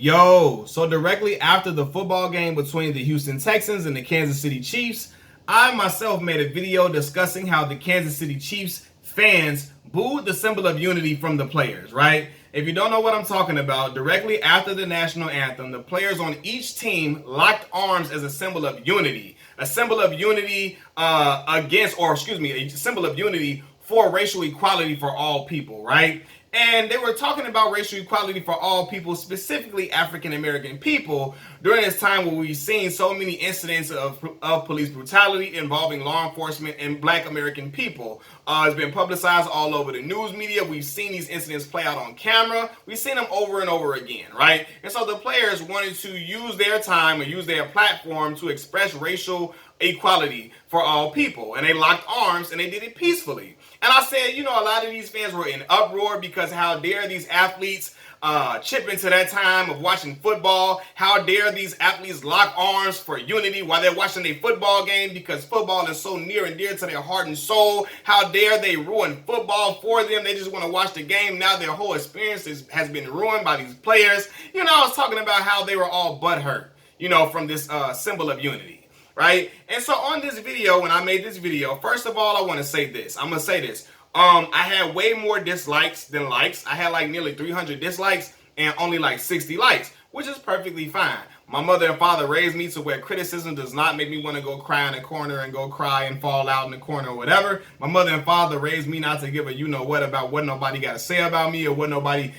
So directly after the football game between the Houston Texans and the Kansas City Chiefs, I myself made a video discussing how the Kansas City Chiefs fans booed the symbol of unity from the players, right? If you don't know what I'm talking about, directly after the national anthem, the players on each team locked arms as a symbol of unity. A symbol of unity a symbol of unity for racial equality for all people, right? And they were talking about racial equality for all people, specifically African American people, during this time where we've seen so many incidents of police brutality involving law enforcement and Black American people. It's been publicized all over the news media. We've seen these incidents play out on camera. We've seen them over and over again, right? And so the players wanted to use their time or use their platform to express racial equality for all people. And they locked arms and they did it peacefully. And I said, a lot of these fans were in uproar because how dare these athletes chip into that time of watching football? How dare these athletes lock arms for unity while they're watching a football game because football is so near and dear to their heart and soul? How dare they ruin football for them? They just want to watch the game. Now their whole experience has been ruined by these players. I was talking about how they were all butthurt, from this symbol of unity. Right? And so on this video, when I made this video, first of all, I want to say this. I'm going to say this. I had way more dislikes than likes. I had like nearly 300 dislikes and only like 60 likes, which is perfectly fine. My mother and father raised me to where criticism does not make me want to go cry in the corner and go cry and fall out in the corner or whatever. My mother and father raised me not to give a you-know-what about what nobody got to say about me or what nobody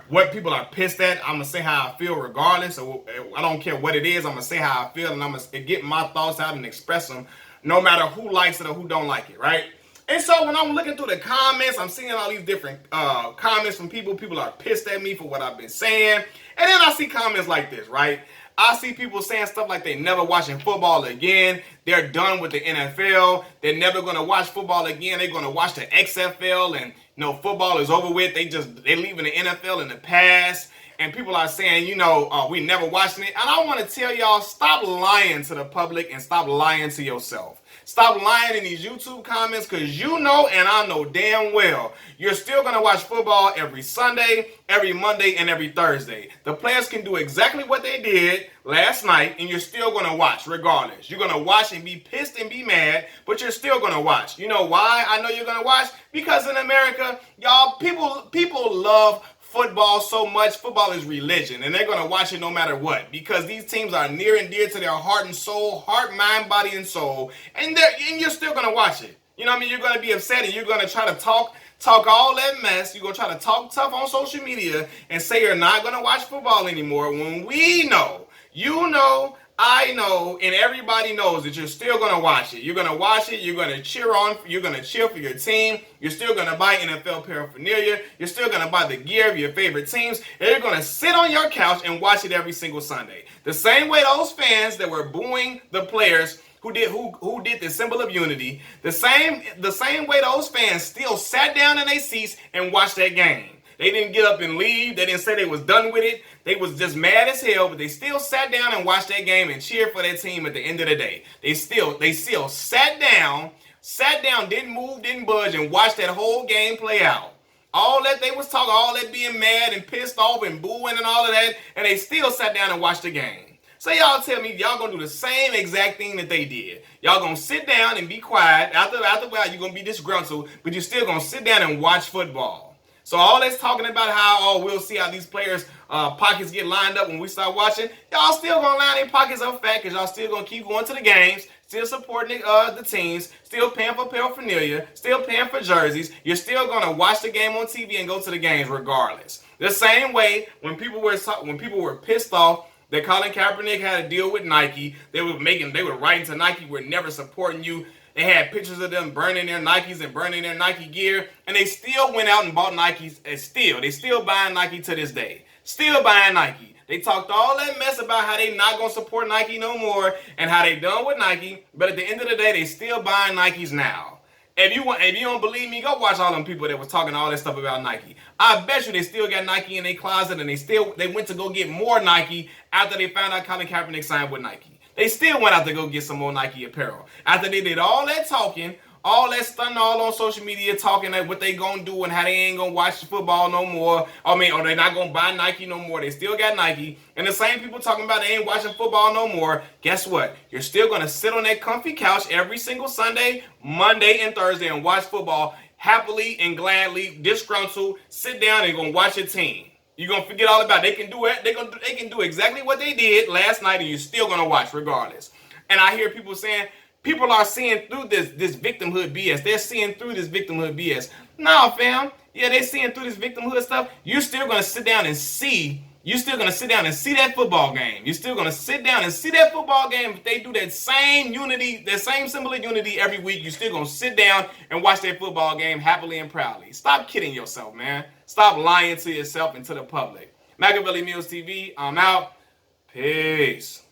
what people are pissed at. I'm going to say how I feel regardless. So I don't care what it is. I'm going to say how I feel and I'm going to get my thoughts out and express them no matter who likes it or who don't like it, right? And so when I'm looking through the comments, I'm seeing all these different comments from people. People are pissed at me for what I've been saying. And then I see comments like this, right? I see people saying stuff like they never watching football again. They're done with the NFL. They're never going to watch football again. They're going to watch the XFL and football is over with. They're leaving the NFL in the past. And people are saying, we never watching it. And I want to tell y'all, stop lying to the public and stop lying to yourself. Stop lying in these YouTube comments because and I know damn well you're still going to watch football every Sunday, every Monday, and every Thursday. The players can do exactly what they did last night and you're still going to watch regardless. You're going to watch and be pissed and be mad, but you're still going to watch. You know why I know you're going to watch? Because in America, y'all, people love football so much. Football is religion, and they're going to watch it no matter what because these teams are near and dear to their heart and soul, heart, mind, body, and soul, and you're still going to watch it. You're going to be upset, and you're going to try to talk all that mess. You're going to try to talk tough on social media and say you're not going to watch football anymore when we know, I know, and everybody knows that you're still going to watch it. You're going to watch it. You're going to cheer for your team. You're still going to buy NFL paraphernalia. You're still going to buy the gear of your favorite teams. And you're going to sit on your couch and watch it every single Sunday. The same way those fans that were booing the players who did the symbol of unity, the same way those fans still sat down in their seats and watched that game. They didn't get up and leave. They didn't say they was done with it. They was just mad as hell, but they still sat down and watched that game and cheered for their team at the end of the day. They still sat down, didn't move, didn't budge, and watched that whole game play out. All that they was talking, all that being mad and pissed off and booing and all of that, and they still sat down and watched the game. So y'all tell me y'all gonna do the same exact thing that they did. Y'all gonna sit down and be quiet. After a while, you're gonna be disgruntled, but you're still gonna sit down and watch football. So all that's talking about how, we'll see how these players' pockets get lined up when we start watching. Y'all still going to line their pockets up fat because y'all still going to keep going to the games, still supporting the teams, still paying for paraphernalia, still paying for jerseys. You're still going to watch the game on TV and go to the games regardless. The same way when people were pissed off that Colin Kaepernick had a deal with Nike, they were writing to Nike, we're never supporting you. They had pictures of them burning their Nikes and burning their Nike gear, and they still went out and bought Nikes, and they still buying Nike to this day. Still buying Nike. They talked all that mess about how they not going to support Nike no more and how they done with Nike, but at the end of the day, they still buying Nikes now. If you don't believe me, go watch all them people that was talking all that stuff about Nike. I bet you they still got Nike in their closet, and they went to go get more Nike after they found out Colin Kaepernick signed with Nike. They still went out to go get some more Nike apparel. After they did all that talking, all that stunning all on social media, talking at what they gonna do and how they ain't gonna watch the football no more. I mean, or they not gonna buy Nike no more. They still got Nike. And the same people talking about they ain't watching football no more. Guess what? You're still gonna sit on that comfy couch every single Sunday, Monday, and Thursday and watch football happily and gladly, disgruntled, sit down and gonna watch your team. You're gonna forget all about it. They can do it. They can do exactly what they did last night, and you're still gonna watch regardless. And I hear people saying people are seeing through this victimhood BS. They're seeing through this victimhood BS. Nah, fam. Yeah, they're seeing through this victimhood stuff. You're still gonna sit down and see. You're still gonna sit down and see that football game. You're still gonna sit down and see that football game. If they do that same unity, that same symbol of unity every week, you're still gonna sit down and watch that football game happily and proudly. Stop kidding yourself, man. Stop lying to yourself and to the public. Machiavelli Mills TV, I'm out. Peace.